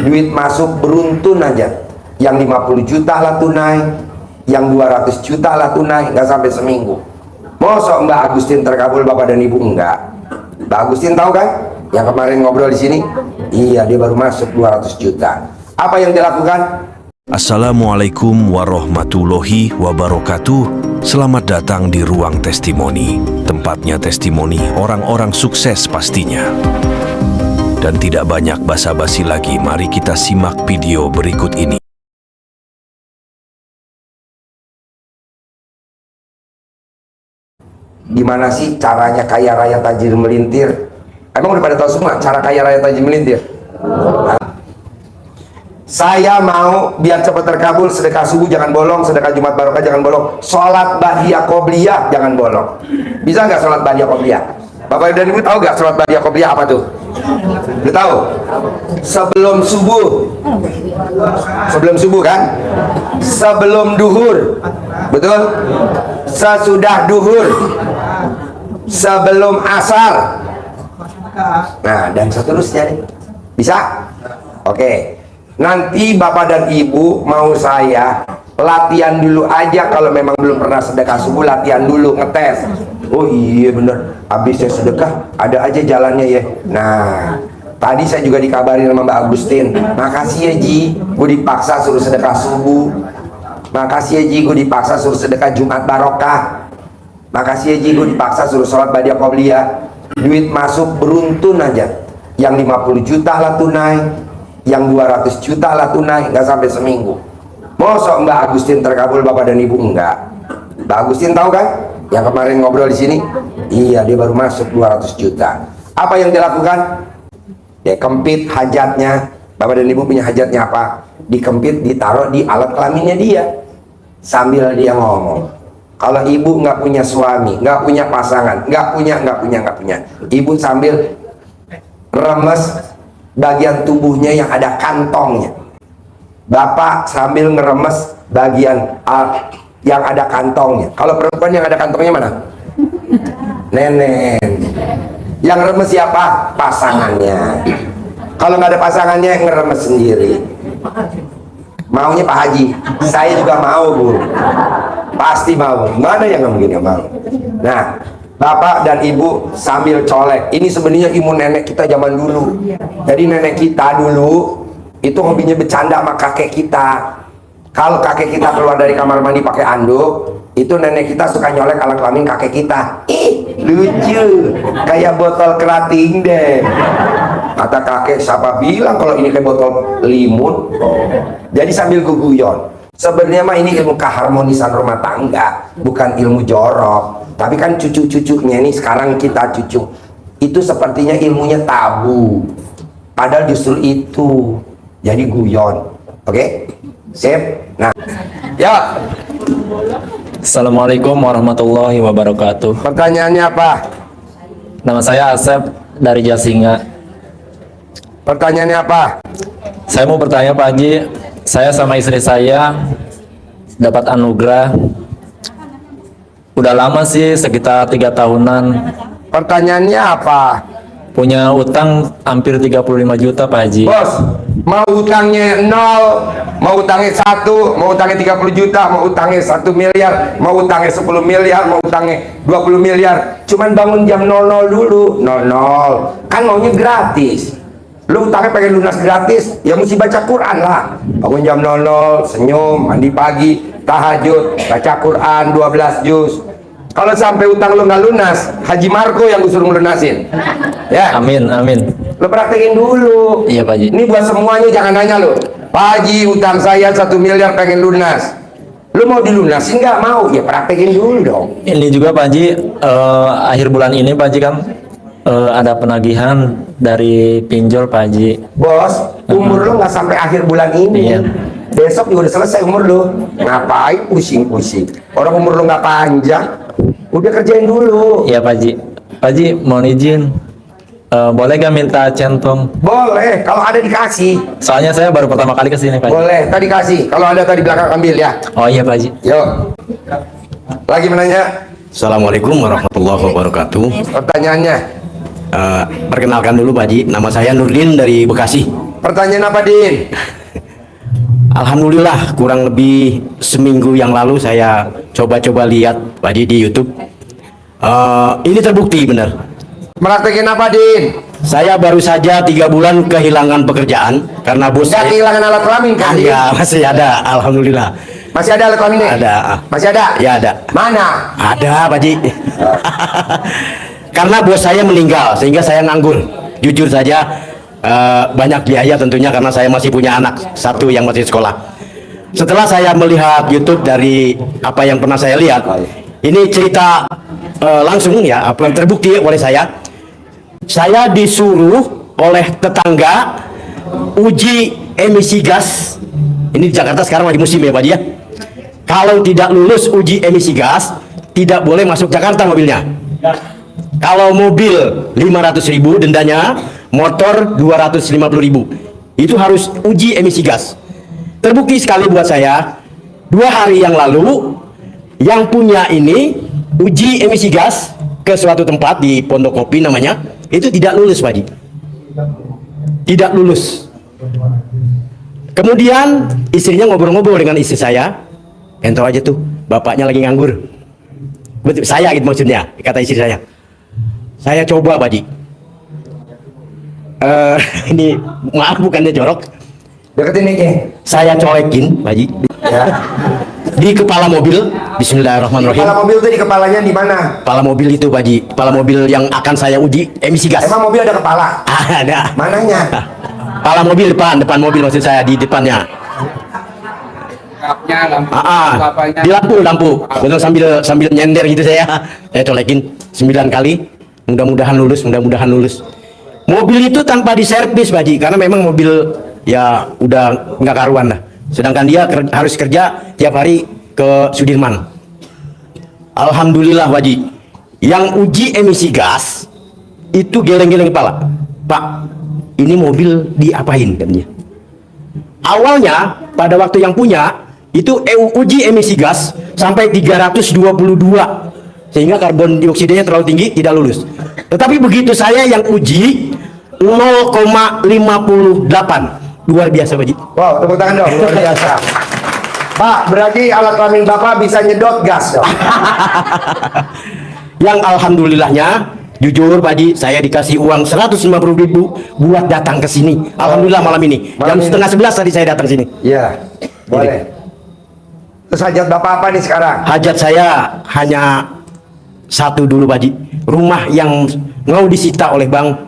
duit masuk beruntun aja. Yang 50 juta lah tunai, yang 200 juta lah tunai, nggak sampai seminggu. Mosok Mbak Agustin terkabul Bapak dan Ibu? Enggak. Mbak Agustin tahu kan? Yang kemarin ngobrol di sini? Iya, dia baru masuk 200 juta. Apa yang dilakukan? Assalamualaikum warahmatullahi wabarakatuh. Selamat datang di Ruang Testimoni. Tempatnya testimoni orang-orang sukses pastinya. Dan tidak banyak basa-basi lagi, mari kita simak video berikut ini. Gimana sih caranya kaya raya tajir melintir? Emang udah pada tahu semua cara kaya raya tajir melintir? Nah, saya mau biar cepat terkabul, sedekah subuh jangan bolong, sedekah Jumat Barokah jangan bolong, sholat Ba'diyah Qobliyah jangan bolong. Bisa nggak sholat Ba'diyah Qobliyah? Bapak dan Ibu tahu nggak sholat Ba'diyah Qobliyah apa tuh? Udah tahu? Sebelum subuh. Sebelum subuh kan? Sebelum duhur. Betul? Sesudah duhur. Sebelum asar. Nah, dan seterusnya nih. Bisa? Oke. Nanti Bapak dan Ibu mau saya latihan dulu aja. Kalau memang belum pernah sedekah subuh, latihan dulu, ngetes. Oh iya bener, habis saya sedekah ada aja jalannya ya. Nah, tadi saya juga dikabarin sama Mbak Agustin, makasih ya Ji, gue dipaksa suruh sedekah subuh. Makasih ya Ji, gue dipaksa suruh sedekah Jumat Barokah. Makasih ya Ji, gue dipaksa suruh sholat Ba'diyah Qobliyah. Duit masuk beruntun aja. Yang 50 juta lah tunai, yang 200 juta lah tunai, nggak sampai seminggu. Mosok Mbak Agustin terkabul Bapak dan Ibu? Enggak. Mbak Agustin tahu kan? Yang kemarin ngobrol di sini? Iya, dia baru masuk 200 juta. Apa yang dilakukan? Dia kempit hajatnya. Bapak dan Ibu punya hajatnya apa? Dikempit, ditaruh di alat kelaminnya dia. Sambil dia ngomong, kalau ibu nggak punya suami, nggak punya pasangan, nggak punya, ibu sambil remes bagian tubuhnya yang ada kantongnya. Bapak sambil ngeremes bagian yang ada kantongnya. Kalau perempuan yang ada kantongnya mana? Nenek. Yang remes siapa? Pasangannya. Kalau nggak ada pasangannya, ngeremes sendiri. Maunya Pak Haji. Saya juga mau, Bu. Pasti mau. Mana yang nggak mungkin nggak mau? Nah, Bapak dan Ibu sambil colek. Ini sebenarnya ilmu nenek kita zaman dulu. Jadi nenek kita dulu itu hobinya bercanda sama kakek kita. Kalau kakek kita keluar dari kamar mandi pakai anduk, itu nenek kita suka nyolek alat kelamin kakek kita. Ih, lucu, kayak botol kerating deh. Kata kakek, siapa bilang kalau ini kayak botol limun? Jadi sambil guguyon. Sebenarnya mah ini ilmu keharmonisan rumah tangga, bukan ilmu jorok. Tapi kan cucu-cucunya ini sekarang kita cucu. Itu sepertinya ilmunya tabu. Padahal justru itu. Jadi guyon. Oke? Sip. Nah, ya. Assalamualaikum warahmatullahi wabarakatuh. Pertanyaannya apa? Nama saya Asep dari Jasinga. Pertanyaannya apa? Saya mau bertanya Pak Haji, saya sama istri saya dapat anugerah. Udah lama sih, sekitar 3 tahunan. Pertanyaannya apa? Punya utang hampir 35 juta Pak Haji. Bos, mau utangnya 0, mau utangnya 1, mau utangnya 30 juta, mau utangnya 1 miliar, mau utangnya 10 miliar, mau utangnya 20 miliar. Cuman bangun jam 00 dulu. 00. Kan maunya gratis. Lu utangnya pengen lunas gratis, ya mesti baca Quran lah. Bangun jam 00, senyum, mandi pagi, tahajud, baca Quran 12 juz. Kalau sampai utang lu nggak lunas, Haji Marco yang gue suruh melunasin. Ya. Amin, amin. Lo praktekin dulu. Iya Pak Haji. Ini buat semuanya, jangan nanya lo. Pak Haji, utang saya 1 miliar pengen lunas. Lo mau dilunasin nggak? Mau? Ya praktekin dulu dong. Ini juga Pak Haji, akhir bulan ini Pak Haji kan ada penagihan dari pinjol Pak Haji. Bos, umur lo nggak sampai akhir bulan ini. Iya. Besok juga udah selesai umur lo. Ngapain pusing-pusing? Orang umur lo nggak panjang. Udah kerjain dulu. Iya Pak Haji. Pak Haji, mohon izin. Boleh gak minta centong? Boleh, kalau ada dikasih. Soalnya saya baru pertama kali kesini Pak Haji. Boleh, tadi kasih. Kalau ada tadi belakang ambil ya. Oh iya Pak Haji. Yuk. Lagi menanya. Assalamualaikum warahmatullahi wabarakatuh. Pertanyaannya. Perkenalkan dulu Pak Haji, nama saya Nurdin dari Bekasi. Pertanyaan apa, Din? Alhamdulillah, kurang lebih seminggu yang lalu saya coba-coba lihat Pak Haji di YouTube. Ini terbukti benar. Praktekin apa, Din? Saya baru saja 3 bulan kehilangan pekerjaan karena bos Nggak saya. kehilangan alat kelamin kan, Din? Ya, masih ada, alhamdulillah. Masih ada alat kelaminnya? Ada. Masih ada? Ya, ada. Mana? Ada, Pak Haji. Karena bos saya meninggal sehingga saya nganggur. Jujur saja, banyak biaya tentunya karena saya masih punya anak satu yang masih sekolah. Setelah saya melihat YouTube dari apa yang pernah saya lihat, ini cerita langsung ya, apa yang terbukti oleh saya disuruh oleh tetangga uji emisi gas. Ini di Jakarta sekarang lagi musim ya Pak ya. Kalau tidak lulus uji emisi gas, tidak boleh masuk Jakarta mobilnya. Kalau mobil 500.000 dendanya, motor 250.000. Itu harus uji emisi gas. Terbukti sekali buat saya, 2 hari yang lalu yang punya ini uji emisi gas ke suatu tempat di Pondok Kopi namanya, itu tidak lulus Pak Haji. Tidak lulus. Kemudian istrinya ngobrol-ngobrol dengan istri saya, ento aja tuh, bapaknya lagi nganggur. Betul, saya gitu maksudnya, kata istri saya. Saya coba Pak Haji. Ini maaf bukannya jorok. Deketin mic-nya. Saya colekin Pak Haji. Ya. Di kepala mobil. Bismillahirrahmanirrahim. Kepala mobil itu di kepalanya di mana? Kepala mobil itu Pak Haji. Kepala mobil yang akan saya uji emisi gas. Emang mobil ada kepala? Ada. Mananya? Kepala mobil depan mobil maksud saya, di depannya. Di lampu. Betul, sambil nyender gitu saya colekin 9 kali. Mudah-mudahan lulus. Mobil itu tanpa diservis Pak Haji, karena memang mobil ya udah nggak karuan lah. Sedangkan dia harus kerja tiap hari ke Sudirman. Alhamdulillah Pak Haji, yang uji emisi gas itu geleng-geleng kepala. Pak, ini mobil diapain katanya? Awalnya pada waktu yang punya itu uji emisi gas sampai 322, sehingga karbon dioksidanya terlalu tinggi, tidak lulus. Tetapi begitu saya yang uji 0,58, luar biasa Pak Haji. Wow, tepuk tangan dong, luar biasa. Pak, berarti alat kelamin Bapak bisa nyedot gas dong. Yang alhamdulillahnya, jujur Pak Haji, saya dikasih uang 150.000 buat datang ke sini. Alhamdulillah malam ini. Malam Jam ini. 10:30 tadi saya datang sini. Iya, boleh. Terus hajat Bapak apa nih sekarang? Hajat saya hanya satu dulu Pak Haji. Rumah yang mau disita oleh bank,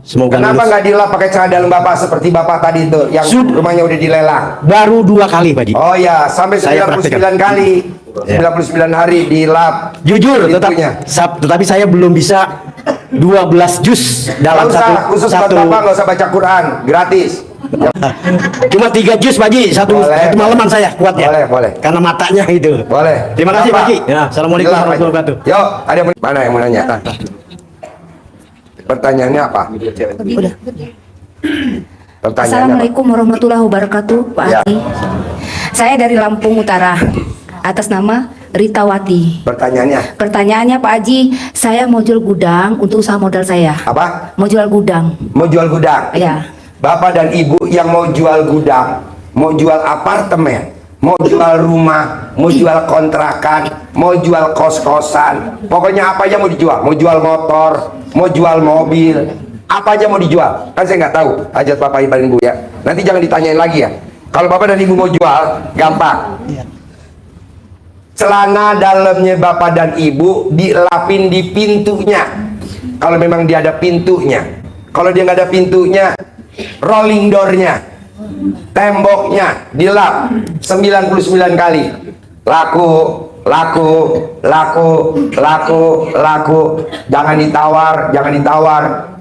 semoga Kenapa lulus. nggak dilap pakai cara dalam Bapak seperti Bapak tadi itu yang rumahnya udah dilelang? Baru 2 kali Pak Haji. Oh ya, sampai Saya 99 kali. Ya. 99 hari dilap. Jujur, pintunya. tetapi saya belum bisa 12 juz dalam Nggak usah, khusus buat satu. Bapak nggak usah baca Quran, gratis. Cuma 3 juz Pak Haji, satu Boleh. malaman saya kuatnya. Boleh. Karena matanya itu. Boleh. Terima kasih Pak Bapak. Haji. Ya, assalamualaikum Dilap warahmatullahi aja. wabarakatuh. Yuk, ada yang mana yang mau nanya? Pertanyaannya apa? Udah. Pertanyaannya apa? Assalamualaikum warahmatullahi wabarakatuh, Pak Ya. Haji. Saya dari Lampung Utara, atas nama Ritawati. Pertanyaannya Pertanyaannya Pak Haji, saya mau jual gudang untuk usaha modal saya. apa? Mau jual gudang. Mau jual gudang? Ya. Bapak dan Ibu yang mau jual gudang, mau jual apartemen, mau jual rumah, mau jual kontrakan, mau jual kos-kosan, pokoknya apa aja mau dijual. Mau jual motor, mau jual mobil, apa aja mau dijual. Kan saya nggak tahu hajat Bapak dan Ibu ya. Nanti jangan ditanyain lagi ya. Kalau Bapak dan Ibu mau jual, gampang. Celana dalamnya Bapak dan Ibu dilapin di pintunya. Kalau memang dia ada pintunya. Kalau dia nggak ada pintunya, rolling door-nya, temboknya dilap 99 kali. Laku. Jangan ditawar,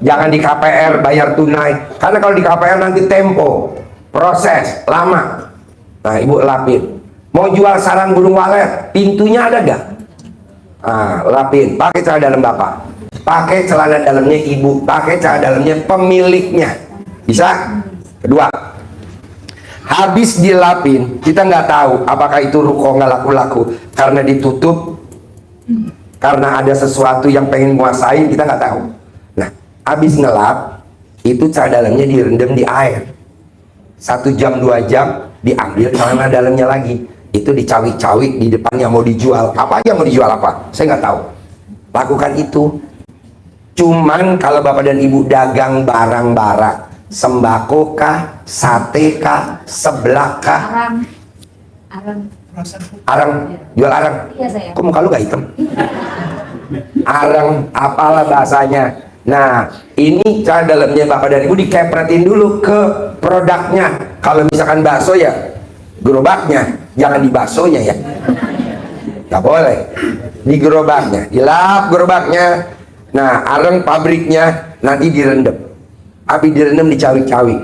jangan di KPR, bayar tunai. Karena kalau di KPR nanti tempo, proses lama. Nah, Ibu lapin. Mau jual sarang burung walet, pintunya ada gak? Nah, lapin. Pakai celana dalam Bapak, pakai celana dalamnya Ibu, pakai celana dalamnya pemiliknya. Bisa? Kedua, habis dilapin, kita nggak tahu apakah itu ruko nggak laku-laku karena ditutup, karena ada sesuatu yang pengen menguasai, kita nggak tahu. Nah, habis ngelap, itu celana dalamnya direndam di air. 1 jam 2 jam diambil celana dalamnya lagi, itu dicawik-cawik di depannya mau dijual. Apa aja mau dijual apa? Saya nggak tahu. Lakukan itu. Cuman kalau bapak dan ibu dagang barang-barang, sembako kah, sate kah, seblak kah, arang, jual arang. Iya saya. Kok muka lu gak hitam? Arang, apalah bahasanya. Nah, ini cara dalamnya bapak dan ibu dikepretin dulu ke produknya. Kalau misalkan bakso ya gerobaknya, jangan di baksonya ya. Gak boleh. Di gerobaknya, dilap gerobaknya. Nah, arang pabriknya nanti direndam. Api direndam dicawik-cawik.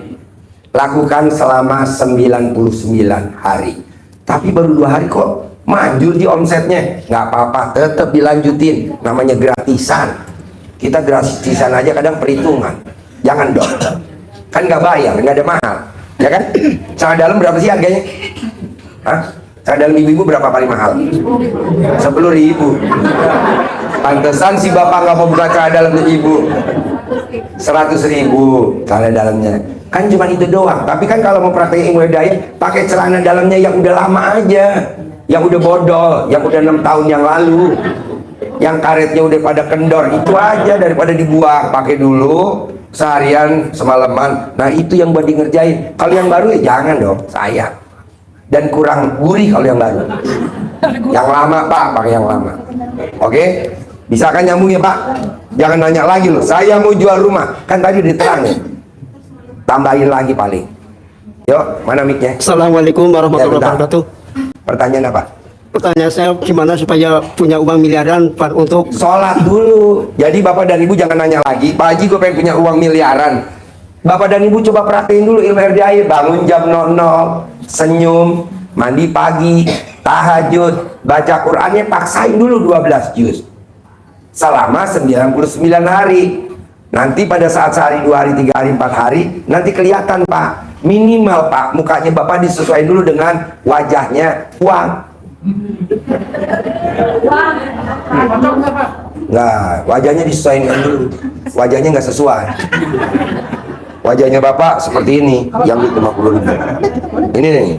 Lakukan selama 99 hari. Tapi baru 2 hari kok manjur di omsetnya. Nggak apa-apa, tetap dilanjutin. Namanya gratisan. Kita gratisan aja kadang perhitungan. Jangan dong. Kan nggak bayar, nggak ada mahal. Ya kan? Celana dalam berapa sih harganya? Hah? Celana dalam ibu-ibu berapa paling mahal? 10.000. Pantesan si bapak nggak mau buka celana dalamnya ibu. 100.000 celana dalamnya. Kan cuma itu doang. Tapi kan kalau mau praktek ilmu hidayah, pakai celana dalamnya yang udah lama aja, yang udah bodol, yang udah 6 tahun yang lalu, yang karetnya udah pada kendor, itu aja daripada dibuang. Pakai dulu seharian semalaman. Nah itu yang buat di ngerjain. Kalau yang baru ya jangan dong, sayang. Dan kurang gurih kalau yang baru. Yang lama pak, pakai yang lama. Oke? Bisa kan nyambung ya pak? Jangan nanya lagi loh, saya mau jual rumah. Kan tadi diterangin. Tambahin lagi paling. Yuk, mana mic-nya? Assalamualaikum warahmatullahi Ya, bentar. wabarakatuh. Pertanyaan apa? Pertanyaan saya gimana supaya punya uang miliaran untuk Sholat dulu. Jadi bapak dan ibu jangan nanya lagi, Pak Haji gue pengen punya uang miliaran. Bapak dan ibu coba perhatiin dulu ilmu RDI. Bangun jam 00, senyum, mandi pagi, tahajud, baca Qur'annya paksain dulu 12 juz selama 99 hari. Nanti pada saat sehari, 2 hari, 3 hari, 4 hari nanti kelihatan pak. Minimal pak, mukanya bapak disesuaikan dulu dengan wajahnya uang. Nah, wajahnya disesuaikan dulu. Wajahnya nggak sesuai. Wajahnya bapak seperti ini, yang di 50.000. Ini nih.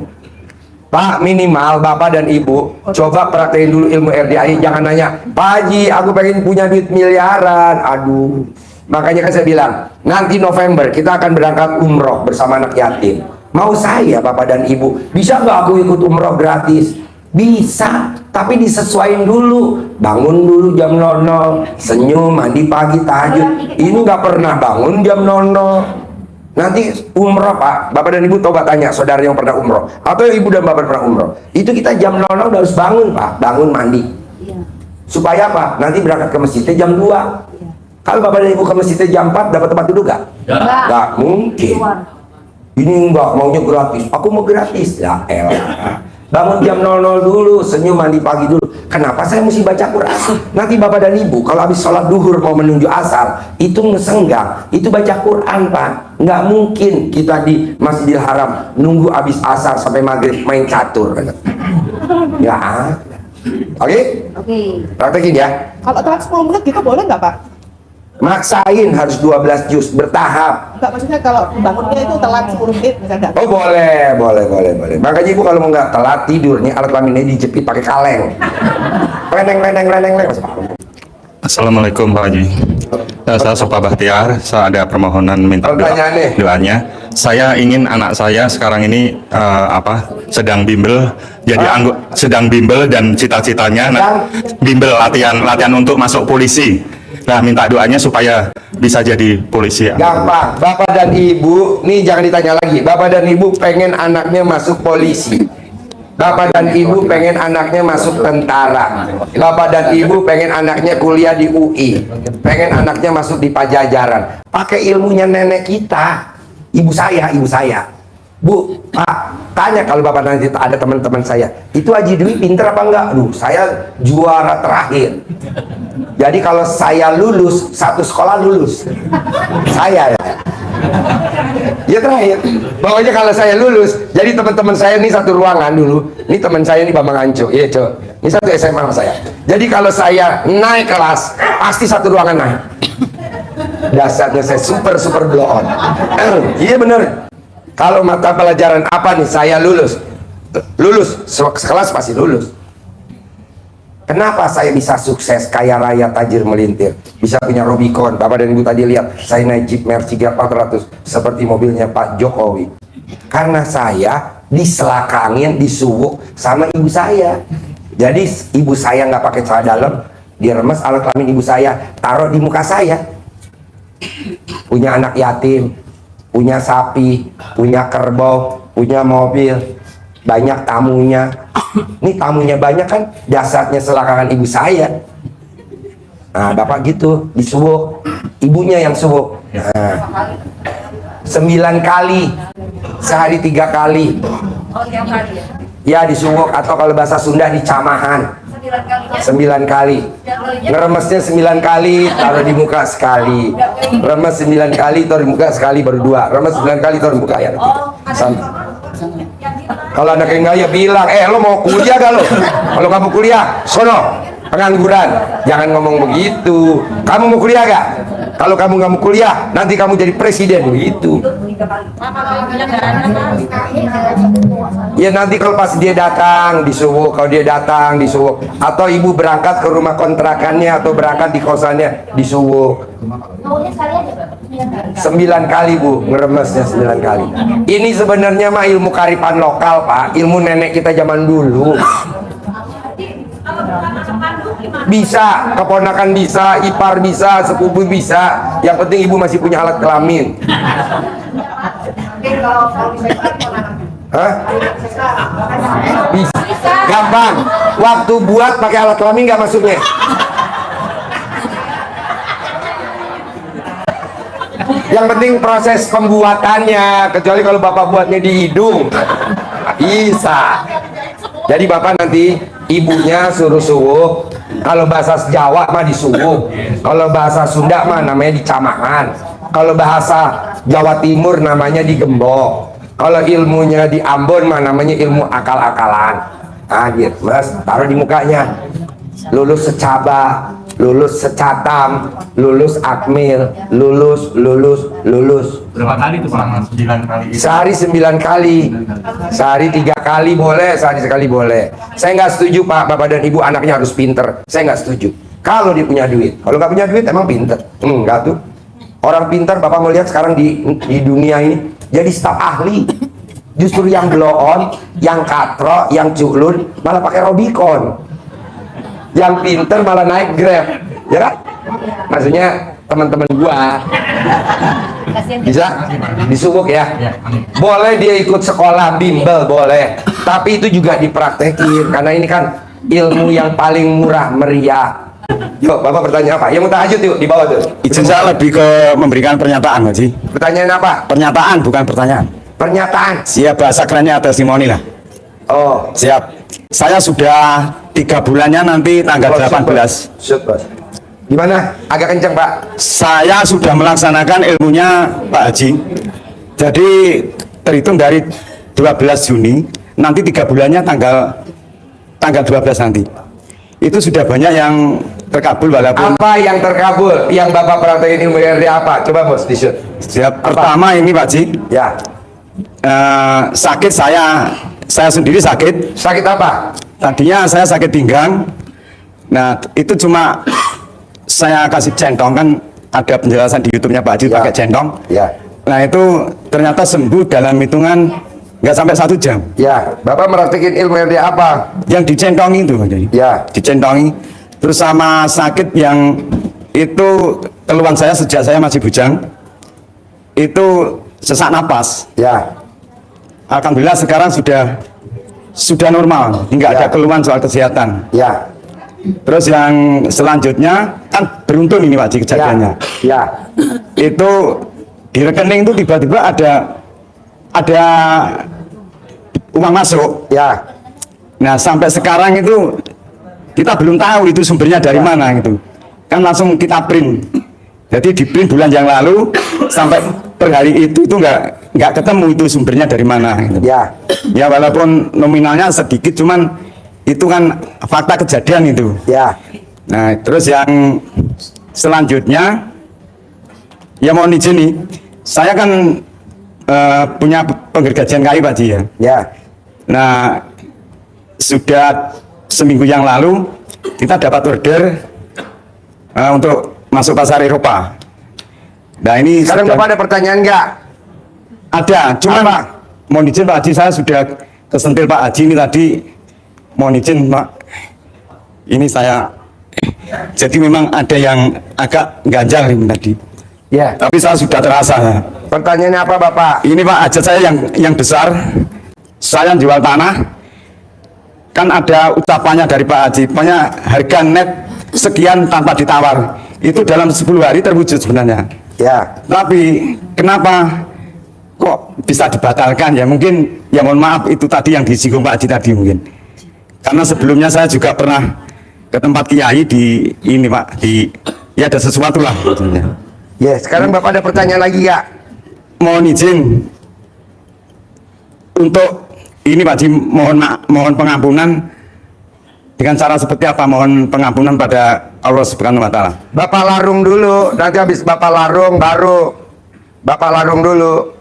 Pak, minimal bapak dan ibu coba praktekin dulu ilmu RDI. Jangan nanya, Pak Haji aku pengen punya duit miliaran. Aduh. Makanya kan saya bilang, nanti November kita akan berangkat umroh bersama anak yatim. Mau saya bapak dan ibu, bisa nggak aku ikut umroh gratis? Bisa, tapi disesuaikan dulu. Bangun dulu jam 00, senyum, mandi pagi, tahajud. Ini nggak pernah bangun jam 00. Nanti umroh pak, bapak dan ibu coba tanya saudara yang pernah umroh atau ibu dan bapak pernah umroh. Itu kita jam 00 udah harus bangun pak, bangun mandi. Supaya apa? Nanti berangkat ke masjidnya jam 2. Kalau bapak dan ibu ke masjidnya jam 4 dapat tempat duduk gak? Gak mungkin. Ini enggak, maunya gratis. Aku mau gratis. Ya elah. Bangun jam 00 dulu, senyum, mandi pagi dulu. Kenapa saya mesti baca Quran? Nanti bapak dan ibu kalau habis sholat duhur mau menuju asar, itu ngesenggang, itu baca Quran pak. Nggak mungkin kita di Masjidil Haram nunggu habis asar sampai maghrib main catur. Ya ada. Oke? Oke. Praktekin ya. Kalau telat 10 menit gitu boleh nggak Pak? Maksain harus 12 juz bertahap. Enggak, maksudnya kalau bangunnya itu telat 10 menit misalnya. Oh boleh. Makanya ibu kalau mau nggak telat tidur nih alat kelaminnya dijepit pakai kaleng. Leneng. Assalamualaikum Pak Haji. Saya Sopa Bahtiar. Saya ada permohonan minta Pertanyaannya? doanya. Saya ingin anak saya sekarang ini sedang bimbel. Jadi sedang bimbel dan cita-citanya bimbel latihan untuk masuk polisi. Nah, minta doanya supaya bisa jadi polisi. Gampang. Bapak dan ibu, nih jangan ditanya lagi. Bapak dan ibu pengen anaknya masuk polisi. Bapak dan ibu pengen anaknya masuk tentara. Bapak dan ibu pengen anaknya kuliah di UI. Pengen anaknya masuk di Pajajaran. Pakai ilmunya nenek kita. Ibu saya. Bu, Pak, tanya kalau bapak nanti ada teman-teman saya, itu Haji Dwi pinter apa enggak? Aduh, saya juara terakhir. Jadi kalau saya lulus, satu sekolah lulus. Saya ya. Ya terakhir. Pokoknya kalau saya lulus, jadi teman-teman saya ini satu ruangan dulu. Ini teman saya ini Bambang Anco. Iya, Cok. Ini satu SMA sama saya. Jadi kalau saya naik kelas, pasti satu ruangan naik. Dasarnya saya super blow on. Iya bener. Kalau mata pelajaran apa nih saya lulus? Lulus, sekelas pasti lulus. Kenapa saya bisa sukses, kaya raya, tajir melintir, bisa punya Rubicon? Bapak dan Ibu tadi lihat, saya naik Jeep Mercy 400 seperti mobilnya Pak Jokowi. Karena saya diselakangin, disuwuk sama ibu saya. Jadi ibu saya nggak pakai celana dalam, dia remes alat kelamin ibu saya, taruh di muka saya. Punya anak yatim, punya sapi, punya kerbau, punya mobil, banyak tamunya. Ini tamunya banyak kan, dasarnya selakangan ibu saya. Nah, bapak gitu, disuwuk, ibunya yang suwuk. Nah, 9 kali, sehari 3 kali. Ya disuwuk, atau kalau bahasa Sunda dicamahan. 9 kali. Ngeremesnya 9 kali, taruh di muka sekali. Remes 9 kali, taruh di muka sekali, baru 2. Remes 9 kali, taruh di muka yang ketiga. Kalau anak yang ya bilang, lo mau kuliah gak lo? Kalau kamu kuliah, sono, pengangguran. Jangan ngomong begitu. Kamu mau kuliah gak? Kalau kamu nggak mau kuliah, nanti kamu jadi presiden, begitu. Ya nanti kalau pas dia datang disuwuk, kalau dia datang disuwuk, atau ibu berangkat ke rumah kontrakannya atau berangkat di kosannya disuwuk. 9 kali bu, ngeremesnya 9 kali. Ini sebenarnya mah ilmu karipan lokal pak, ilmu nenek kita zaman dulu. Bisa, keponakan bisa, ipar bisa, sepupu bisa. Yang penting ibu masih punya alat kelamin. Hah? Bisa. Gampang. Waktu buat pakai alat kelamin nggak maksudnya? Yang penting proses pembuatannya. Kecuali kalau bapak buatnya di hidung, bisa. Jadi bapak nanti ibunya suruh suwuk. Kalau bahasa Jawa mah disuwuk. Kalau bahasa Sunda mah namanya dicamahan. Kalau bahasa Jawa Timur namanya digembok. Kalau ilmunya di Ambon mah namanya ilmu akal-akalan. Nah gitu, mas, taruh di mukanya. Lulus secaba, lulus secatam, lulus akmil, lulus. Berapa kali itu Pak? 9 kali. Sehari 9 kali, sehari 3 kali boleh, sehari sekali boleh. Saya nggak setuju Pak, Bapak dan Ibu anaknya harus pinter. Saya nggak setuju. Kalau dia punya duit, kalau nggak punya duit emang pinter? Enggak tuh. Orang pinter Bapak mau lihat sekarang di dunia ini jadi staf ahli. Justru yang blow on, yang katro, yang culun malah pakai Rubicon. Yang pinter malah naik Grab, ya kan? Maksudnya teman-teman gua bisa disuwuk ya. Boleh dia ikut sekolah bimbel boleh, tapi itu juga dipraktekin karena ini kan ilmu yang paling murah meriah. Yuk, Bapak bertanya apa? Yang mau tahajud yuk di bawah tuh. Izin saya lebih ke memberikan pernyataan, Pak Haji. Pertanyaan apa? Pernyataan bukan pertanyaan. Pernyataan. Siap, bahasa kerennya testimoni lah. Oh, Siap. Saya sudah 3 bulannya nanti tanggal 18. Shoot, bos. Gimana? Agak kenceng Pak. Saya sudah melaksanakan ilmunya Pak Haji. Jadi terhitung dari 12 Juni, nanti 3 bulannya tanggal 12 nanti. Itu sudah banyak yang terkabul walaupun. Apa yang terkabul? Yang Bapak praktekin ilmu dari apa? Coba bos, di shoot. Siap. Pertama ini Pak Haji, Ya. sakit saya sendiri sakit. Sakit apa? Tadinya saya sakit pinggang. Nah itu cuma saya kasih centong, kan ada penjelasan di YouTube-nya Pak Haji Ya. pakai centong. Ya. Nah itu ternyata sembuh dalam hitungan nggak sampai 1 jam. Ya. Bapak praktekin ilmu dari apa? Yang dicentongi itu Pak Haji. Ya. Dicentongi. Terus sama sakit yang itu keluhan saya sejak saya masih bujang. Itu sesak napas. Ya. Alhamdulillah sekarang sudah normal, nggak ada Ya. keluhan soal kesehatan. Ya. Terus yang selanjutnya kan beruntun ini Pak Haji kejadiannya. Ya. Itu di rekening itu tiba-tiba ada uang masuk. Ya. Nah sampai sekarang itu kita belum tahu itu sumbernya dari mana gitu. Kan langsung kita print. Jadi di print bulan yang lalu sampai per hari itu nggak ketemu itu sumbernya dari mana gitu. Ya. Ya walaupun nominalnya sedikit, cuman itu kan fakta kejadian itu. Ya. Nah terus yang selanjutnya ya mohon izin nih, saya kan punya penggergajian kayu Pak Haji ya. Ya. Nah, sudah seminggu yang lalu kita dapat order untuk masuk pasar Eropa. Nah ini Sekarang sudah- Bapak ada pertanyaan nggak? ada, cuman Apa? mohon izin Pak Haji, saya sudah kesentil Pak Haji ini tadi, mohon izin Pak, ini saya, jadi memang ada yang agak ganjal ini tadi, Ya. tapi saya sudah terasa. Pertanyaannya apa Bapak? Ini Pak, hajat saya yang besar, saya jual tanah, kan ada ucapannya dari Pak Haji, pokoknya harga net sekian tanpa ditawar, itu dalam 10 hari terwujud sebenarnya. Ya. Tapi kenapa kok bisa dibatalkan ya? Mungkin ya mohon maaf itu tadi yang disinggung Pak Haji tadi mungkin. Karena sebelumnya saya juga pernah ke tempat kiai di ini Pak, di ya ada sesuatu lah. Ya, sekarang Bapak ada pertanyaan lagi nggak? Mohon izin untuk ini Pak Haji, mohon pengampunan dengan cara seperti apa? Mohon pengampunan pada Allah Subhanahu wa taala. Bapak larung dulu, nanti habis Bapak larung baru Bapak larung dulu.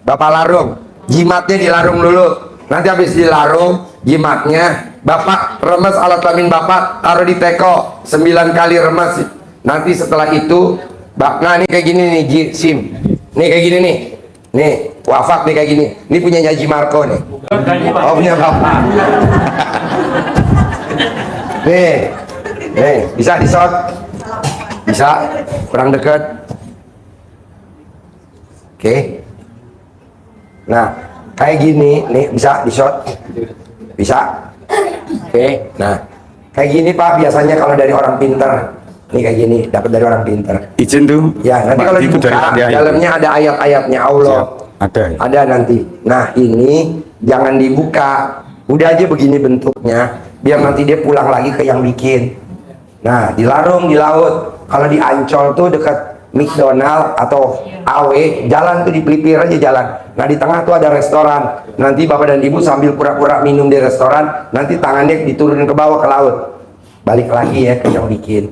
Bapak larung, jimatnya dilarung dulu. Nanti habis dilarung, jimatnya Bapak remes alat kelamin Bapak taruh di teko 9 kali remes. Nanti setelah itu, nah ini kayak gini nih SIM. Nih kayak gini nih. Nih, wafak nih kayak gini. Ini punya Haji Marco nih. Oh, punya Bapak. Nih, bisa di shot, bisa kurang dekat. Oke. Nah, kayak gini, nih bisa di shot, bisa. Oke. Nah, kayak gini Pak biasanya kalau dari orang pinter, nih kayak gini dapat dari orang pinter. Izin tuh. Ya, nanti Pak, kalau itu dibuka, dari ayat. dalamnya ada ayat-ayatnya Allah. Ada. Ada nanti. Nah, ini jangan dibuka. Udah aja begini bentuknya, biar nanti dia pulang lagi ke yang bikin. Nah, dilarung di laut. Kalau di Ancol tuh dekat McDonald atau AW, jalan tuh di pelipir aja jalan. Nah, di tengah tuh ada restoran. Nanti Bapak dan Ibu sambil pura-pura minum di restoran, nanti tangannya diturunin ke bawah ke laut. Balik lagi ya ke yang bikin.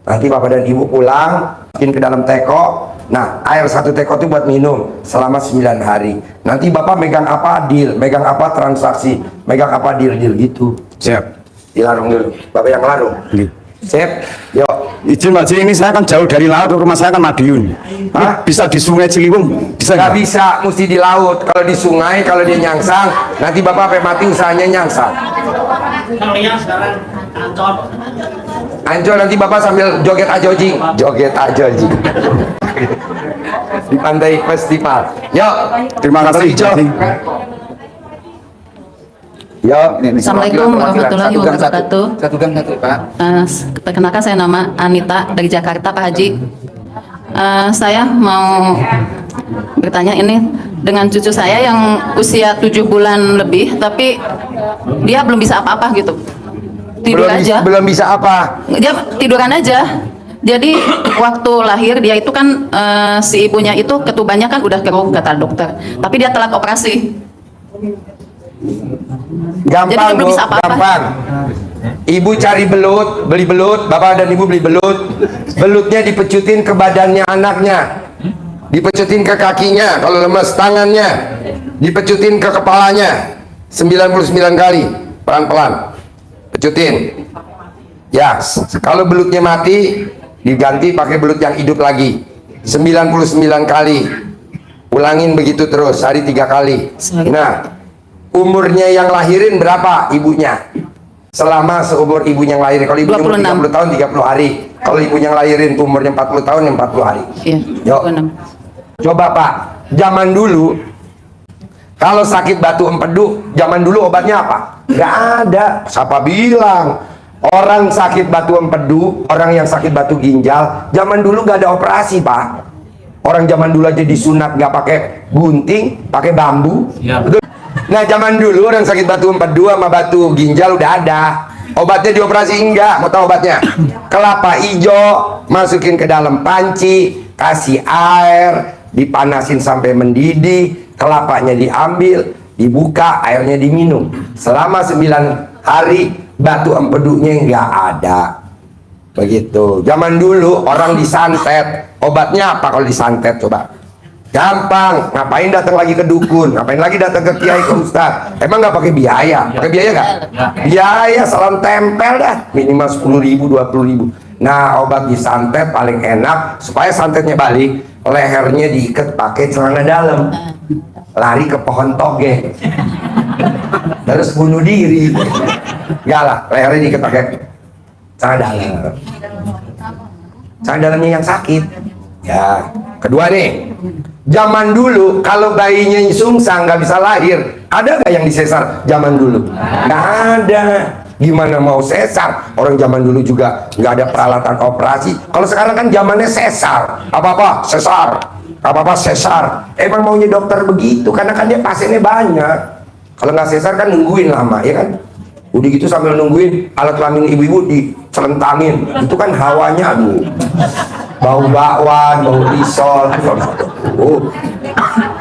Nanti Bapak dan Ibu pulang, masukin ke dalam teko. Nah, air 1 teko itu buat minum selama 9 hari. Nanti Bapak megang apa deal, megang apa transaksi, megang apa deal gitu. Siap. Dilarung dulu. Bapak yang larung. Oke. Sip. Yuk. Izin Pak Haji, ini saya kan jauh dari laut, rumah saya kan Madiun. Hah? Bisa di Sungai Ciliwung? Bisa Nggak nggak? bisa, mesti di laut. Kalau di sungai, kalau dia nyangsang, nanti Bapak sampai mati usahanya nyangsang. Ancol nanti Bapak sambil joget ajojing. Joget ajojing. Di pantai festival. Yuk. Terima kasih. Hijau. Yuk. Assalamualaikum warahmatullahi wabarakatuh. Satu gang satu Pak. Perkenalkan saya nama Anita dari Jakarta Pak Haji. Saya mau bertanya ini dengan cucu saya yang usia 7 bulan lebih, tapi dia belum bisa apa-apa gitu. Tidur aja. Belum bisa apa? Dia tiduran aja. Jadi waktu lahir dia itu kan si ibunya itu ketubannya kan udah keruh kata dokter. Tapi dia telat operasi. Jadi dia Gampang belum Bu, bisa apa-apa. gampang. Ibu cari belut, beli belut, Bapak dan Ibu beli belut. Belutnya dipecutin ke badannya anaknya. Dipecutin ke kakinya, kalau lemes tangannya. Dipecutin ke kepalanya. 99 kali, pelan-pelan. Pecutin. Ya, kalau belutnya mati, diganti pakai belut yang hidup lagi. 99 kali. Ulangin begitu terus, hari 3 kali. Nah, umurnya yang lahirin berapa ibunya? Selama seumur ibunya yang lahirin. Kalau ibunya umur 30 tahun 30 hari. Kalau ibunya yang lahirin umurnya 40 tahun 40 hari. Iya. Yuk. Coba Pak, zaman dulu kalau sakit batu empedu, zaman dulu obatnya apa? Nggak ada. Siapa bilang? Orang sakit batu empedu, orang yang sakit batu ginjal, zaman dulu nggak ada operasi Pak. Orang zaman dulu aja disunat nggak pakai gunting, pakai bambu. Ya. Betul? Nah zaman dulu orang sakit batu empedu sama batu ginjal udah ada. Obatnya dioperasi enggak? Mau tahu obatnya? Kelapa hijau, masukin ke dalam panci, kasih air, dipanasin sampai mendidih, kelapanya diambil, dibuka, airnya diminum. Selama 9 hari batu empedunya nggak ada. Begitu. Zaman dulu orang disantet. Obatnya apa kalau disantet coba? Gampang. Ngapain datang lagi ke dukun? Ngapain lagi datang ke kiai, ke ustaz? Emang nggak pakai biaya? Pakai biaya nggak? Biaya salam tempel dah. Minimal 10.000, 20.000. Nah, obat disantet paling enak supaya santetnya balik. Lehernya diikat pakai celana dalam. Lari ke pohon toge. Terus bunuh diri. Enggak lah, lehernya diikat pakai celana dalam. Celana dalamnya yang sakit. Ya, kedua nih, zaman dulu kalau bayinya sungsang nggak bisa lahir, ada nggak yang disesar zaman dulu? Nggak ada. Gimana mau sesar? Orang zaman dulu juga nggak ada peralatan operasi. Kalau sekarang kan zamannya sesar, apa-apa sesar, apa-apa sesar. Emang maunya dokter begitu, karena kan dia pasiennya banyak. Kalau nggak sesar kan nungguin lama, ya kan? Udah gitu sambil nungguin alat kelamin ibu-ibu dicelentangin, itu kan hawanya aduh. Bau bakwan, bau risol.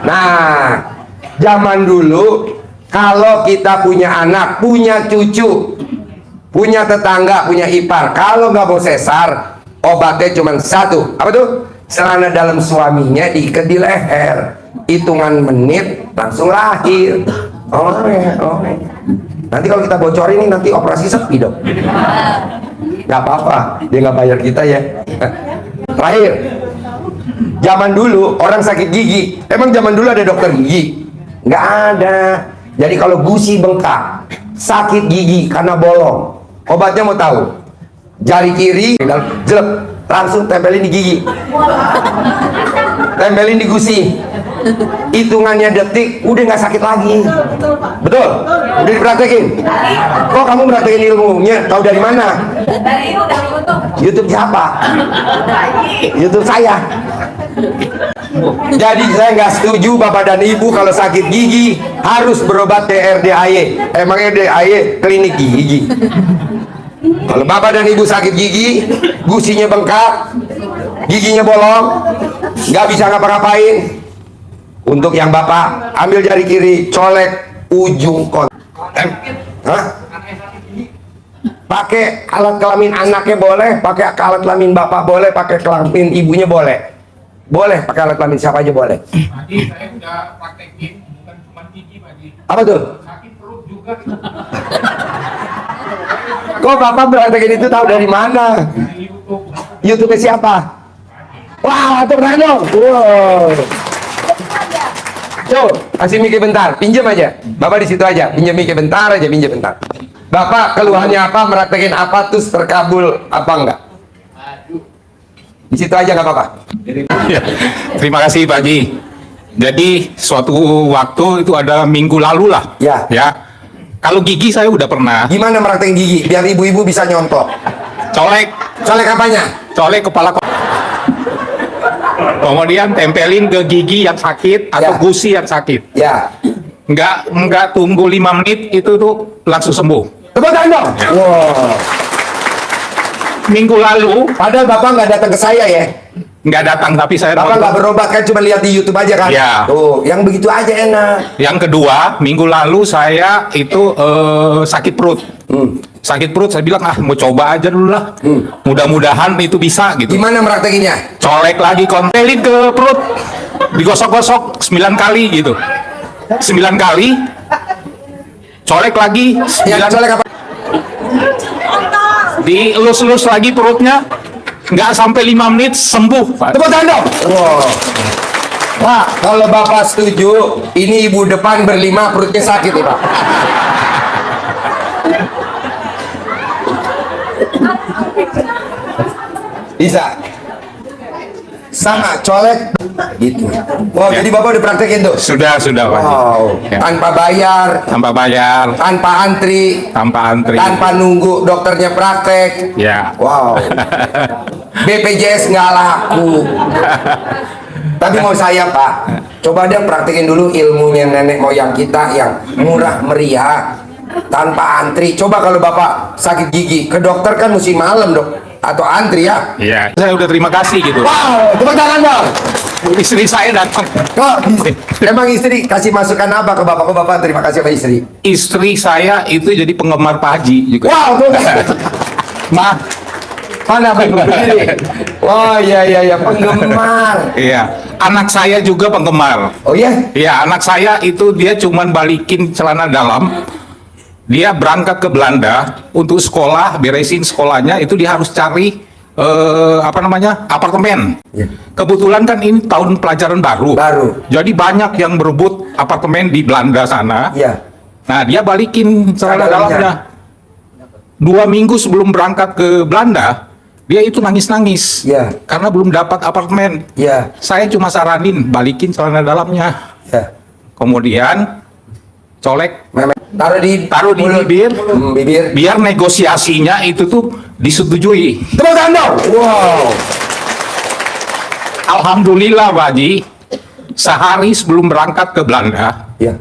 Nah, zaman dulu kalau kita punya anak, punya cucu, punya tetangga, punya ipar, kalau nggak mau sesar, obatnya cuma satu. Apa tuh? Celana dalam suaminya diikat di leher. Hitungan menit langsung lahir. Oh ya, oh ya. Nanti kalau kita bocorin ini nanti operasi sepi dong. Nggak apa-apa, dia nggak bayar kita ya. Terakhir, zaman dulu orang sakit gigi, emang zaman dulu ada dokter gigi? Nggak ada. Jadi kalau gusi bengkak, sakit gigi karena bolong, obatnya mau tahu? Jari kiri, jelek, langsung tempelin di gigi, tempelin di gusi. Hitungannya detik, udah nggak sakit lagi. Betul? Udah dipraktekin? Kok kamu praktekin ilmunya? Tahu dari mana? Dari YouTube. YouTube siapa? YouTube saya. Jadi saya nggak setuju Bapak dan Ibu kalau sakit gigi harus berobat ke RDAY. Emang RDAY klinik gigi. Kalau Bapak dan Ibu sakit gigi, gusinya bengkak, giginya bolong, nggak bisa ngapa-ngapain. Untuk yang Bapak, ambil jari kiri, colek ujung hah? Pakai alat kelamin anaknya boleh, pakai alat kelamin Bapak boleh, pakai kelamin ibunya boleh. Boleh, pakai alat kelamin siapa aja boleh. Tadi saya udah praktekin, bukan cuma gigi, Pak Haji. Apa tuh? Sakit perut juga. Kok Bapak praktekin itu tahu dari mana? Dari YouTube. YouTube siapa? Wah, tepuk tangan dong. Wow. Tuh, kasih mikir bentar, pinjam aja. Bapak di situ aja, pinjam mikir bentar aja, pinjam bentar. Bapak keluhannya apa, meraktekin apa, terus terkabul apa enggak? Di situ aja nggak apa-apa. Ya, terima kasih Pak Haji. Jadi suatu waktu itu ada minggu lalu lah. Ya. Ya. Kalau gigi saya udah pernah. Gimana meraktekin gigi biar ibu-ibu bisa nyontok? Colek. Colek apanya? Colek kepala. Kemudian tempelin ke gigi yang sakit atau Ya. gusi yang sakit. Ya. Nggak tunggu 5 menit itu tuh langsung sembuh. Tepuk tangan dong. Ya. Wow. Minggu lalu, Padahal Bapak nggak datang ke saya ya. nggak datang tapi saya Bapak nonton. nggak berobat kan, cuma lihat di YouTube aja kan? Ya. Tuh, yang begitu aja enak. Yang kedua, minggu lalu saya itu sakit perut. Sakit perut, saya bilang mau coba aja dulu lah. Mudah-mudahan itu bisa gitu. Gimana meraktekinnya? Colek lagi, kontelin ke perut, digosok-gosok 9 kali gitu. 9 kali, colek lagi, Yang colek apa? dielus-elus lagi perutnya, nggak sampai 5 menit sembuh. Pak. Tepuk tangan dong. Wow. Pak, kalau Bapak setuju, ini ibu depan berlima perutnya sakit ya Pak. Bisa. Sama, colek gitu. Wow, jadi Bapak udah praktekin tuh? Sudah Pak. Wow, Ya. tanpa bayar, Tanpa bayar, tanpa antri, tanpa antri. tanpa nunggu dokternya praktek. Ya. Wow. BPJS nggak laku. Tapi mau saya Pak, coba deh praktekin dulu ilmunya nenek moyang kita yang murah meriah, tanpa antri. Coba kalau Bapak sakit gigi, ke dokter kan mesti malam dok, atau antri ya. Iya, saya udah terima kasih gitu. Wow, tepuk tangan dong. Istri saya datang. Kok emang istri kasih masukan apa ke Bapak? Kok Bapak terima kasih sama istri? Istri saya itu jadi penggemar Pak Haji juga. Wow, tuh. Ma, Mana Bapak berdiri? Oh iya, penggemar. Iya, anak saya juga penggemar. Oh iya? Iya, anak saya itu dia cuman balikin celana dalam. Dia berangkat ke Belanda untuk sekolah, beresin sekolahnya, itu dia harus cari apartemen. Iya. Kebetulan kan ini tahun pelajaran baru. Jadi banyak yang berebut apartemen di Belanda sana. Iya. Nah, dia balikin celana dalamnya. 2 minggu sebelum berangkat ke Belanda, dia itu nangis-nangis. Iya. Karena belum dapat apartemen. Iya. Saya cuma saranin balikin celana dalamnya. Iya. Kemudian colek, taruh di bibir, bibir, biar negosiasinya itu tuh disetujui. Tepuk tangan dong. Wow. Alhamdulillah Pak Haji, sehari sebelum berangkat ke Belanda, ya,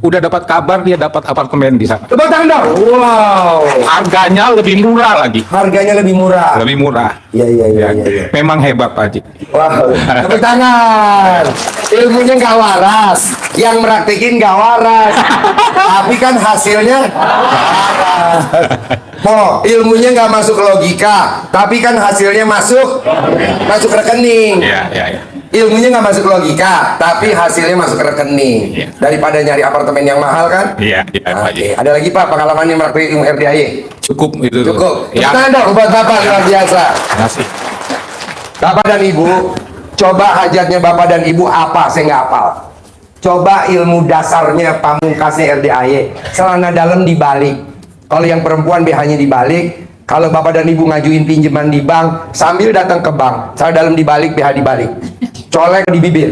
udah dapat kabar dia dapat apartemen di sana. Tepuk tangan dong. Wow. Harganya lebih murah lagi. Harganya lebih murah. Lebih murah. Iya. Memang hebat Pak Haji. Wow. Tepuk tangan. Ilmunya nggak waras, yang praktekin nggak waras, tapi kan hasilnya waras. Oh, ilmunya nggak masuk logika, tapi kan hasilnya masuk rekening. Iya. Ilmunya nggak masuk logika, tapi hasilnya masuk rekening. Daripada nyari apartemen yang mahal kan? Iya, Pak Haji. Ada lagi Pak pengalaman yang praktek ilmu RDAY? Cukup itu. Cukup. Ya. Tangan dong buat Bapak luar biasa. Terima kasih. Bapak dan Ibu, coba hajatnya Bapak dan Ibu apa? Saya nggak hafal. Coba ilmu dasarnya pamungkasnya RDAY. Celana dalam dibalik. Kalau yang perempuan BH-nya dibalik. Kalau Bapak dan Ibu ngajuin pinjaman di bank, sambil datang ke bank, celana dalam dibalik, BH dibalik. Colek di bibir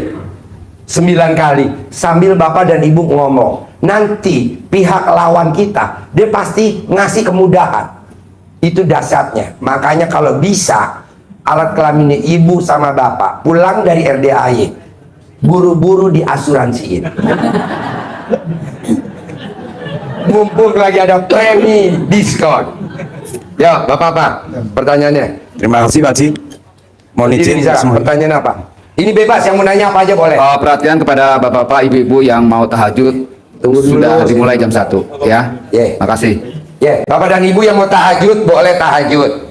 9 kali. Sambil Bapak dan Ibu ngomong. Nanti pihak lawan kita, dia pasti ngasih kemudahan. Itu dahsyatnya. Makanya kalau bisa, alat kelaminnya ibu sama bapak pulang dari RDAY, buru-buru diasuransiin. Mumpung lagi ada premi diskon. Ya, bapak-bapak, pertanyaannya. Terima kasih Pak Haji. Mohon Jadi izin bisa, semua. pertanyaan apa? Ini bebas, yang mau nanya apa aja boleh. Perhatian kepada bapak-bapak, ibu-ibu yang mau tahajud, sudah dimulai jam 1 ya. Makasih. Bapak dan ibu yang mau tahajud boleh tahajud.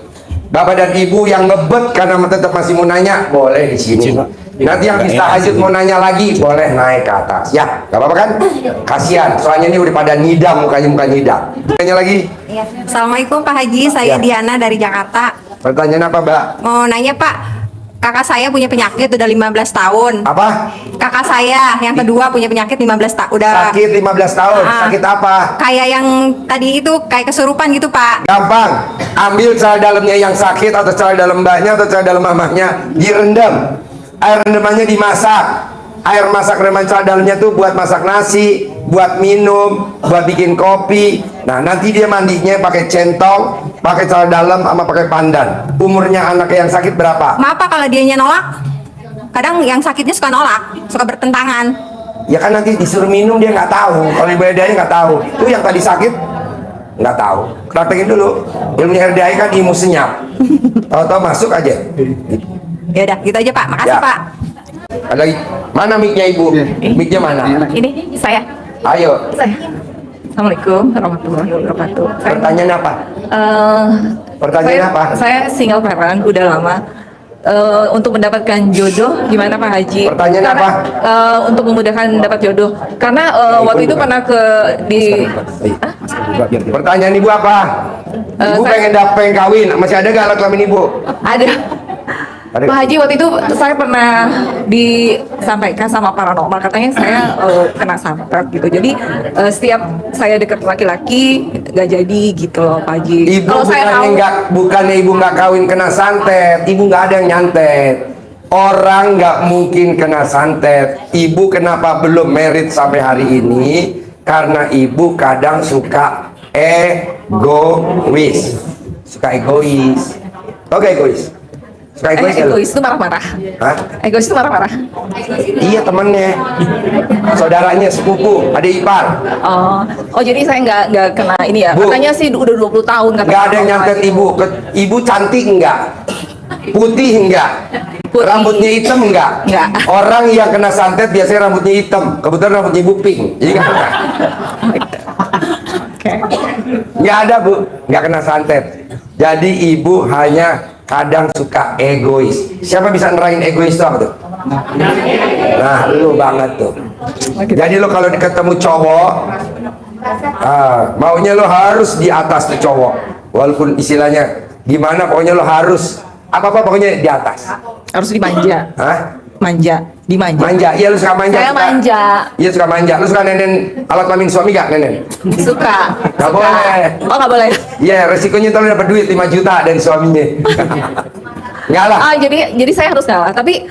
Bapak dan ibu yang ngebet karena tetap masih mau nanya boleh di sini. Nanti yang bisa tahajud mau nanya lagi boleh naik ke atas. Ya, gak apa-apa kan? Kasihan, soalnya ini udah pada ngidam mukanya ngidam. Tanya lagi. Assalamualaikum Pak Haji, saya Diana dari Jakarta. Pertanyaan apa Mbak? Mau nanya Pak, kakak saya punya penyakit udah 15 tahun. Apa? Kakak saya yang kedua punya penyakit 15 tahun. Udah. Sakit 15 tahun. Sakit apa? Kayak yang tadi itu kayak kesurupan gitu Pak. Gampang. Ambil celana dalamnya yang sakit atau celana dalam mbaknya atau celana dalam mamahnya, direndam. Air rendamannya dimasak. Air masak rendaman celana dalamnya tuh buat masak nasi, buat minum, buat bikin kopi. Nah, nanti dia mandinya pakai centong, pakai celana dalam sama pakai pandan. Umurnya anaknya yang sakit berapa? Maaf Pak kalau dianya nolak. Kadang yang sakitnya suka nolak, suka bertentangan. Ya kan nanti disuruh minum dia nggak tahu. Kalau ibadahnya nggak tahu. Itu yang tadi sakit nggak tahu. Praktekin dulu. Ilmu RDAY kan ilmu senyap. Tahu-tahu masuk aja. Ya udah, gitu aja Pak. Makasih Ya. Pak. Ada lagi? Mana mic-nya Ibu? Mic-nya mana? Ini saya. Ayo. Assalamualaikum warahmatullahi wabarakatuh. Pertanyaan apa? Pertanyaan apa? Saya single parent udah lama. Untuk mendapatkan jodoh gimana Pak Haji? Pertanyaan Karena, apa? untuk memudahkan dapat jodoh. Karena waktu itu pernah Pertanyaan Ibu apa? Ibu pengen kawin, masih ada gak alat kelamin Ibu? Ada. Pak Haji, waktu itu saya pernah disampaikan sama paranormal, katanya saya kena santet gitu. Jadi setiap saya deket laki-laki gak jadi gitu loh Pak Haji. Ibu Kalau saya tahu, bukannya Ibu nggak kawin kena santet, Ibu nggak ada yang nyantet. Orang nggak mungkin kena santet. Ibu kenapa belum merit sampai hari ini? Karena Ibu kadang suka egois. Suka egois. Oke, egois. Suka egois, ya, egois itu marah-marah. Hah? Egois itu marah-marah. Iya, temennya, saudaranya, sepupu, adik ipar. Oh jadi saya nggak kena ini ya. Bu. Katanya sih udah 20 tahun kata Nggak ada yang nyantet Ibu. Ibu cantik enggak? Putih enggak? Rambutnya hitam enggak? Enggak. Orang yang kena santet biasanya rambutnya hitam. Kebetulan rambutnya Ibu pink. Jadi nggak kena. Nggak ada Bu, nggak kena santet. Jadi Ibu hanya kadang suka egois. Siapa bisa nerangin egois itu apa tuh? Nah, lu banget tuh. Jadi lo kalau ketemu cowok, maunya lo harus di atas tuh cowok. Walaupun istilahnya gimana, pokoknya lo harus apa-apa pokoknya di atas. Harus dimanja. Hah? Manja, dimanja. Manja, iya lu suka manja. Saya manja. Iya suka manja. Lu suka nenen alat kelamin suami gak, nenen? Suka. Gak boleh. Oh, nggak boleh. Iya, resikonya ntar lu dapat duit 5 juta dari suaminya. Enggak lah. Jadi saya harus ngalah. Tapi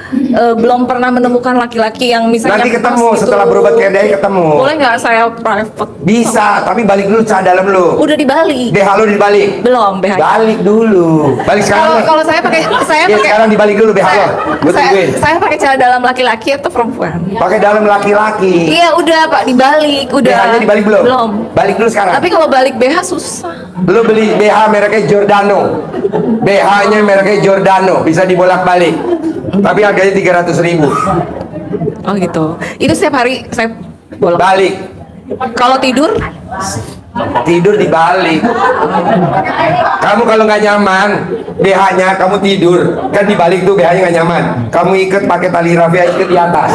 belum pernah menemukan laki-laki yang misalnya Nanti ketemu pas gitu. setelah berobat ke DAI ketemu. Boleh nggak saya private? Bisa, tapi balik dulu cah dalam lu. Udah dibalik. BH lu dibalik. Belum BH. Balik dulu. Balik sekarang. Kalau saya pakai Iya, sekarang dibalik dulu BH lo. Gua tungguin. saya pakai cara dalam laki-laki atau perempuan? Pakai dalam laki-laki. Iya udah Pak, dibalik udah. BH-nya dibalik belum? Belum. Balik dulu sekarang. Tapi kalau balik BH susah. Lu beli BH mereknya Giordano. BH-nya mereknya Giordano, bisa dibolak-balik. Tapi harganya 300.000. Oh gitu. Itu setiap hari saya bolak. Balik. Kalau tidur? Tidur dibalik. Kamu kalau nggak nyaman BH-nya kamu tidur, kan dibalik tuh BH-nya nggak nyaman. Kamu ikat pakai tali rafia, ikat di atas.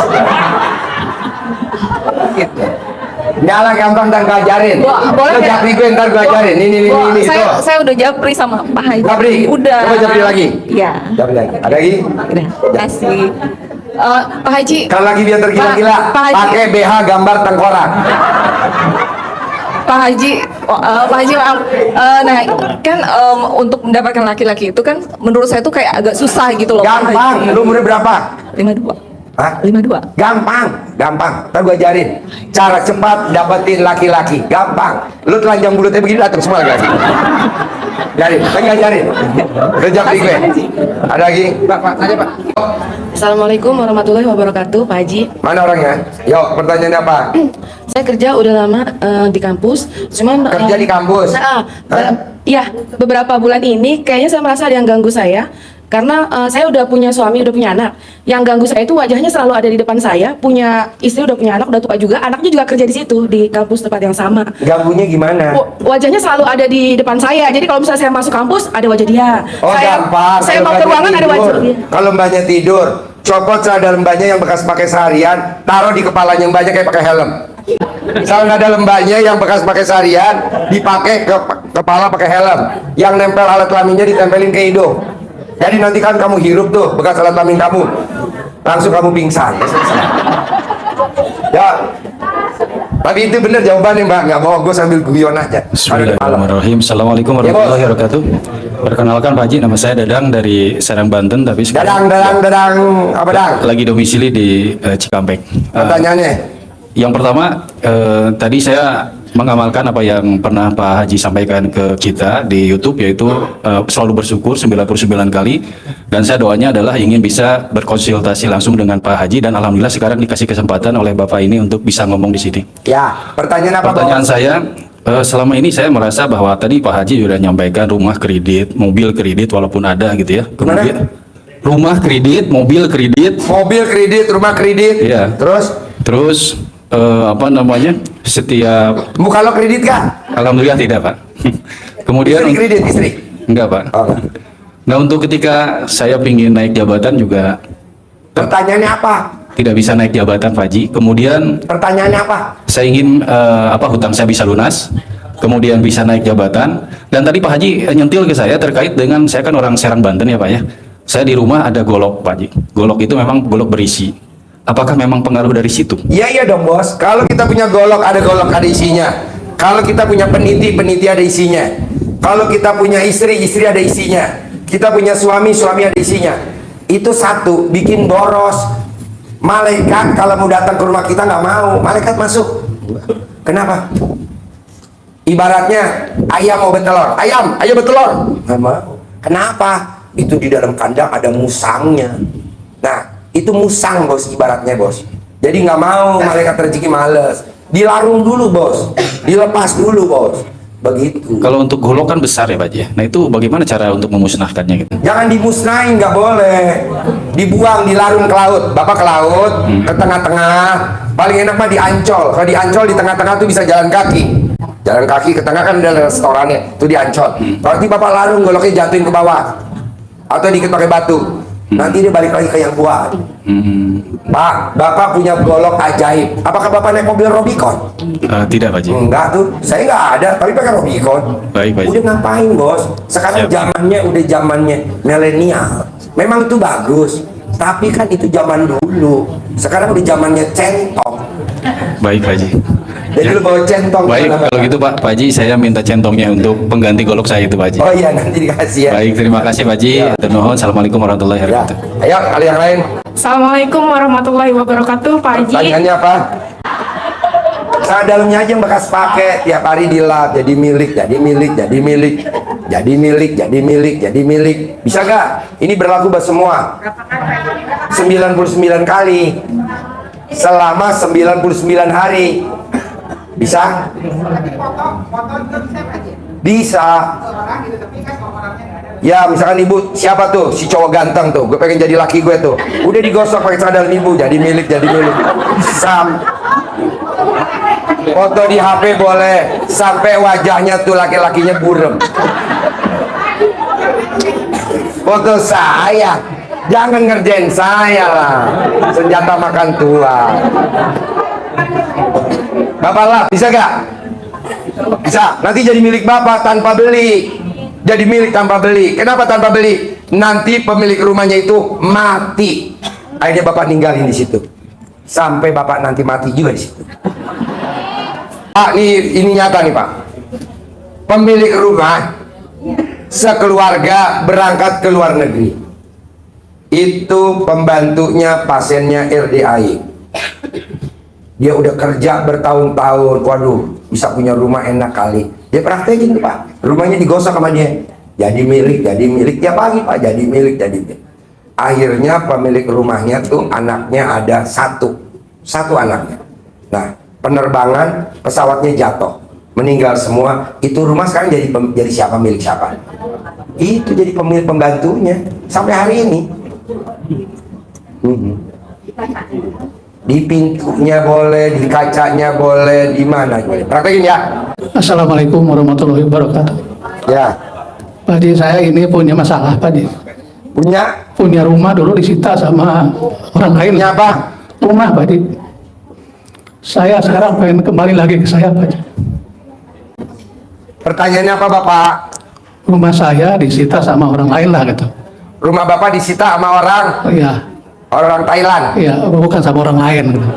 Gitu. Nyala gampang, ntar gue ajarin. Boleh Lo nggak? japri gue, ntar gue ajarin. Ini tuh. Saya udah japri sama Pak Haji. Japri? Udah. Coba japri lagi. Iya. Japri lagi. Ada lagi? Udah. Kasih. Pak Haji. Kalau lagi biar tergila-gila, Pak Haji. pakai BH gambar tengkorak. Pak Haji, maaf. Nah, kan untuk mendapatkan laki-laki itu kan menurut saya tuh kayak agak susah gitu loh. Pak Gampang. Haji. Lu umur berapa? 52. Hah? 52. Gampang. Ntar gue ajarin cara cepat dapetin laki-laki. Gampang. Lu telanjang mulutnya begini datang semua laki-laki. Jarin, lagi ajarin. Udah japri gue. Ada lagi? Pak, aja Pak. Assalamualaikum warahmatullahi wabarakatuh, Pak Haji. Mana orangnya? Yuk, pertanyaannya apa? Saya kerja udah lama di kampus, cuman Kerja di kampus? Iya, beberapa bulan ini kayaknya saya merasa ada yang ganggu saya. Karena saya udah punya suami, udah punya anak. Yang ganggu saya itu wajahnya selalu ada di depan saya. Punya istri, udah punya anak, udah tua juga. Anaknya juga kerja di situ, di kampus tempat yang sama. Ganggunya gimana? Wajahnya selalu ada di depan saya. Jadi kalau misalnya saya masuk kampus, ada wajah dia. Oh, gampang. Saya Kalau mau ke mbaknya ruangan, ada wajah tidur. dia. Kalau mbaknya tidur, copot celana mbaknya yang bekas pakai seharian, taruh di kepalanya mbaknya kayak pakai helm. Kalau nggak ada lembahnya yang bekas pakai seharian, dipakai ke kepala pakai helm. Yang nempel alat kelaminnya ditempelin ke hidung. Jadi nanti kan kamu hirup tuh bekas alat kelamin kamu, langsung kamu pingsan. Ya, tapi itu bener jawabannya Mbak, nggak mau gue sambil guyon aja. Bismillahirrahmanirrahim. Assalamualaikum warahmatullahi wabarakatuh. Perkenalkan Pak Haji, nama saya Dadang dari Serang, Banten, tapi sekarang Dadang apa Dang? lagi domisili di Cikampek. Pertanyaannya? Yang pertama, tadi saya mengamalkan apa yang pernah Pak Haji sampaikan ke kita di YouTube, yaitu selalu bersyukur 99 kali, dan saya doanya adalah ingin bisa berkonsultasi langsung dengan Pak Haji, dan alhamdulillah sekarang dikasih kesempatan oleh Bapak ini untuk bisa ngomong di sini. Ya, pertanyaan apa? Pertanyaan saya, selama ini saya merasa bahwa tadi Pak Haji sudah nyampaikan rumah kredit, mobil kredit, walaupun ada gitu ya. Kemudian rumah kredit, mobil kredit, rumah kredit. Iya. Terus apa namanya? Setiap muka lo kredit kah? Alhamdulillah tidak, Pak. Kemudian Istri kredit, istri? Enggak, Pak. Nah, untuk ketika saya ingin naik jabatan juga Pertanyaannya apa? tidak bisa naik jabatan, Pak Haji. Kemudian Pertanyaannya apa? saya ingin hutang saya bisa lunas, kemudian bisa naik jabatan. Dan tadi Pak Haji nyentil ke saya terkait dengan, saya kan orang Serang, Banten ya Pak ya. Saya di rumah ada golok, Pak Haji. Golok itu memang golok berisi. Apakah memang pengaruh dari situ? Iya dong bos. Kalau kita punya golok ada isinya. Kalau kita punya peniti ada isinya. Kalau kita punya istri ada isinya. Kita punya suami ada isinya. Itu satu, bikin boros. Malaikat kalau mau datang ke rumah kita nggak mau. Malaikat masuk. Kenapa? Ibaratnya ayam mau bertelur. Ayo bertelur. Nggak mau. Kenapa? Itu di dalam kandang ada musangnya. Nah, itu musang bos, ibaratnya bos. Jadi nggak mau malaikat rezeki, males. Dilarung dulu bos, dilepas dulu bos. Begitu. Kalau untuk golok kan besar ya Pak Haji. Nah itu bagaimana cara untuk memusnahkannya gitu? Jangan dimusnahin, nggak boleh. Dibuang, dilarung ke laut. Bapak ke laut, ke tengah-tengah. Paling enak mah di Ancol. Kalau di Ancol di tengah-tengah tuh bisa jalan kaki. Jalan kaki ke tengah kan ada restorannya, tuh di Ancol. Berarti bapak larung goloknya jatuhin ke bawah. atau diikat pakai batu. Nanti dia balik lagi ke yang kuat. Pak, Bapak punya golok ajaib. Apakah Bapak naik mobil Robicon? Tidak, Pak Haji. Enggak tuh, saya nggak ada, tapi pakai Robicon. Baik, Pak Haji. Udah ngapain bos? Sekarang zamannya udah zamannya milenial. Memang itu bagus, tapi kan itu zaman dulu. Sekarang udah zamannya centong. Baik, Pak Haji. Jadi lu bawa centong. Baik, kalau gitu Pak Haji, saya minta centongnya untuk pengganti golok saya itu Pak Haji. Oh iya, nanti dikasih ya. Baik, terima kasih Pak Haji. Atur nuhun. Assalamualaikum warahmatullahi wabarakatuh. Ayo, kali yang lain. Assalamualaikum warahmatullahi wabarakatuh, Pak Haji. Pertanyaannya apa? Saya dalamnya aja yang bekas pakai tiap hari dilap, jadi milik, jadi milik, jadi milik, jadi milik, jadi milik, jadi milik. Bisa gak? Ini berlaku buat semua. 99 kali selama 99 hari. Bisa? Bisa. Ya, misalkan ibu, siapa tuh? Si cowok ganteng tuh, gue pengen jadi laki gue tuh. Udah digosok pakai cadar ibu, jadi milik, jadi milik. Foto di HP boleh, sampai wajahnya tuh laki-lakinya burem. Foto saya, jangan ngerjain saya lah. Senjata makan tua. Bapak lah, bisa gak? Bisa. Nanti jadi milik Bapak tanpa beli. Jadi milik tanpa beli. Kenapa tanpa beli? Nanti pemilik rumahnya itu mati. Akhirnya Bapak ninggalin di situ. Sampai Bapak nanti mati juga di situ. Pak, ini nyata nih Pak. Pemilik rumah sekeluarga berangkat ke luar negeri. Itu pembantunya pasiennya RDAI. Dia udah kerja bertahun-tahun, waduh, bisa punya rumah enak kali. Dia praktekin tuh Pak, rumahnya digosok sama dia. Jadi milik, tiap pagi Pak, jadi milik, jadi milik. Akhirnya pemilik rumahnya tuh anaknya ada satu anaknya. Nah, penerbangan pesawatnya jatuh, meninggal semua. Itu rumah sekarang jadi siapa, milik siapa? Itu jadi pemilik pembantunya sampai hari ini. Di pintunya boleh, di kacanya boleh, di mana boleh. Praktekin ya. Assalamualaikum warahmatullahi wabarakatuh. Ya. Pak Haji, saya ini punya masalah Pak Haji. Punya rumah dulu disita sama orang lain. Punya apa? Rumah Pak Haji. Saya sekarang pengen kembali lagi ke saya Pak Haji. Pertanyaannya apa Bapak? Rumah saya disita sama orang lain lah gitu. Rumah Bapak disita sama orang? Iya. Orang Thailand? Iya, bukan sama orang lain gitu.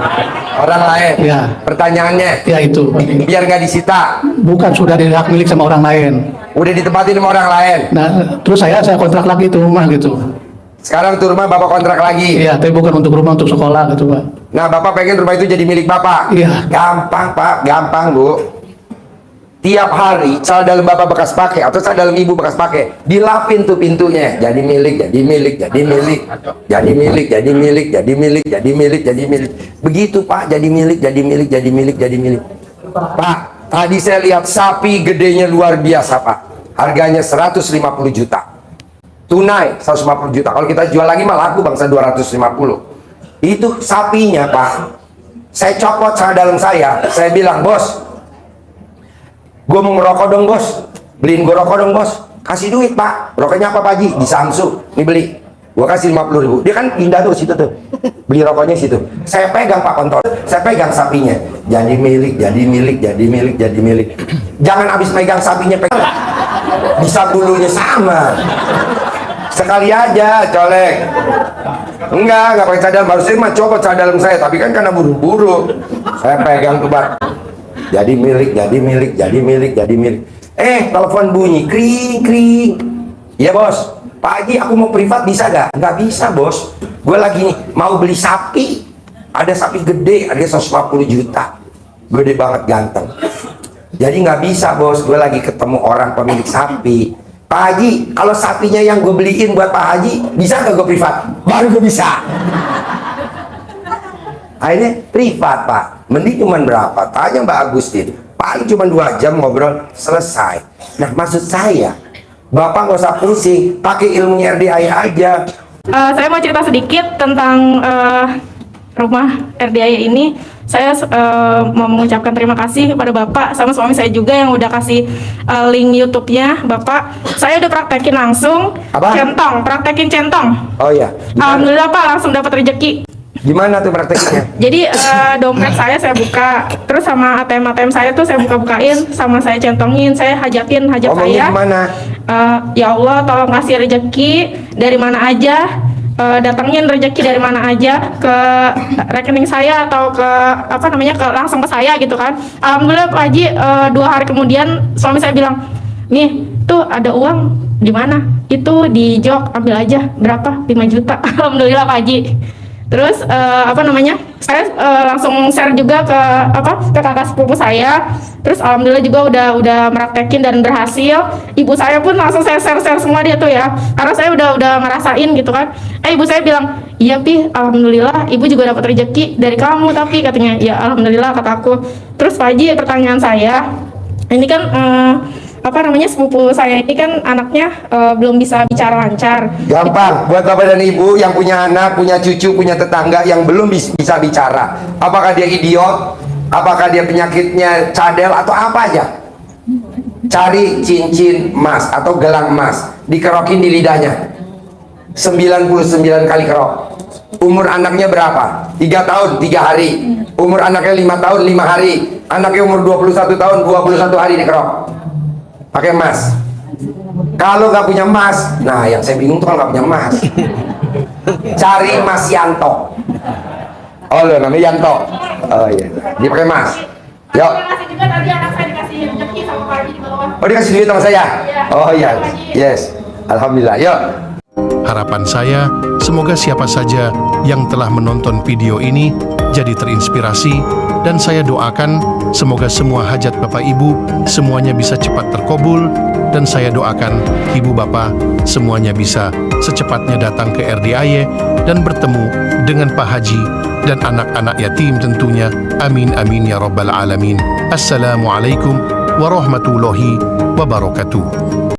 Orang lain? Iya. Pertanyaannya? Ya itu Pak Haji. Biar nggak disita? Bukan, sudah dihak milik sama orang lain. Udah ditempatin sama orang lain? Nah, terus saya kontrak lagi tuh rumah gitu. Sekarang tuh rumah Bapak kontrak lagi? Iya, tapi bukan untuk rumah, untuk sekolah gitu Pak. Nah, Bapak pengen rumah itu jadi milik Bapak? Iya. Gampang Pak, gampang Bu. Tiap hari celana dalam Bapak bekas pakai atau celana dalam Ibu bekas pakai, dilapin tuh pintunya, jadi milik, jadi milik, jadi milik, jadi milik, jadi milik, jadi milik, jadi milik, jadi milik. Begitu Pak, jadi milik, jadi milik, jadi milik, jadi milik. Pak, tadi saya lihat sapi gedenya luar biasa Pak. Harganya 150 juta. Tunai 150 juta. Kalau kita jual lagi mah laku bangsa 250. Itu sapinya Pak. Saya copot celana dalam saya bilang, "Bos, gue mau ngerokok dong bos, beliin gue rokok dong bos." Kasih duit Pak. Rokoknya apa Pak Haji? Di Samsu. Nih beli. Gue kasih 50.000. Dia kan pindah tuh situ tuh. Beli rokoknya situ. Saya pegang Pak kontol. Saya pegang sapinya. Jadi milik, jadi milik, jadi milik, jadi milik. Jangan habis megang sapinya pegang. Bisa bulunya sama. Sekali aja colek. Enggak pakai cadar. Harusnya mah copot cadar dalam saya. Tapi kan karena buru-buru. Saya pegang tuh Pak. Jadi milik, jadi milik, jadi milik, jadi milik. Telepon bunyi, kring, kring. Iya bos, Pak Haji aku mau privat bisa gak? Nggak bisa bos. Gue lagi nih, mau beli sapi. Ada sapi gede, ada 150 juta. Gede banget, ganteng. Jadi nggak bisa bos, gue lagi ketemu orang pemilik sapi. Pak Haji, kalau sapinya yang gue beliin buat Pak Haji, bisa gak gue privat? Baru gue bisa. Akhirnya privat Pak. Mending cuma berapa? Tanya Mbak Agustin. Paling cuma 2 jam ngobrol, selesai. Nah maksud saya, Bapak nggak usah pusing, pakai ilmunya RDAI aja. Saya mau cerita sedikit tentang rumah RDAI ini. Saya mau mengucapkan terima kasih kepada Bapak sama suami saya juga yang udah kasih link YouTube-nya Bapak. Saya udah praktekin langsung praktekin centong. Oh iya. Alhamdulillah Pak, langsung dapat rezeki. Gimana tuh prakteknya? Jadi dompet saya buka, terus sama ATM saya tuh saya buka-bukain, sama saya centongin, saya hajatin hajat saya. Gimana? Ya Allah, tolong kasih rezeki dari mana aja, datangin rezeki dari mana aja ke rekening saya atau ke langsung ke saya gitu kan. Alhamdulillah Pak Haji, 2 hari kemudian suami saya bilang, nih tuh ada uang di mana? Itu di jok, ambil aja, berapa? 5 juta. Alhamdulillah Pak Haji. Terus saya langsung share juga ke kakak sepupu saya. Terus alhamdulillah juga udah meraktekin dan berhasil. Ibu saya pun langsung saya share semua dia tuh ya. Karena saya udah ngerasain gitu kan. Ibu saya bilang, "Iya Pi, alhamdulillah ibu juga dapat rezeki dari kamu." Tapi katanya, "Ya alhamdulillah," kataku. Terus Pak Haji, pertanyaan saya, ini kan sepupu saya ini kan anaknya belum bisa bicara lancar. Gampang buat bapak dan ibu yang punya anak, punya cucu, punya tetangga yang belum bisa bicara. Apakah dia idiot? Apakah dia penyakitnya cadel atau apa aja? Cari cincin emas atau gelang emas, dikerokin di lidahnya. 99 kali kerok. Umur anaknya berapa? 3 tahun 3 hari. Umur anaknya 5 tahun 5 hari. Anaknya umur 21 tahun 21 hari dikerok. Pakai emas. Kalau nggak punya emas, nah yang saya bingung tuh kalau nggak punya emas, cari Mas Yanto. Oh lo namanya Yanto. Oh iya, dia pakai emas. Yuk. Oh dikasih duit sama saya. Oh iya, yes. Alhamdulillah. Yuk. Harapan saya, semoga siapa saja yang telah menonton video ini jadi terinspirasi, dan saya doakan semoga semua hajat Bapak Ibu semuanya bisa cepat terkabul, dan saya doakan Ibu Bapak semuanya bisa secepatnya datang ke RDIY dan bertemu dengan Pak Haji dan anak-anak yatim tentunya. Amin amin ya rabbal alamin. Assalamualaikum warahmatullahi wabarakatuh.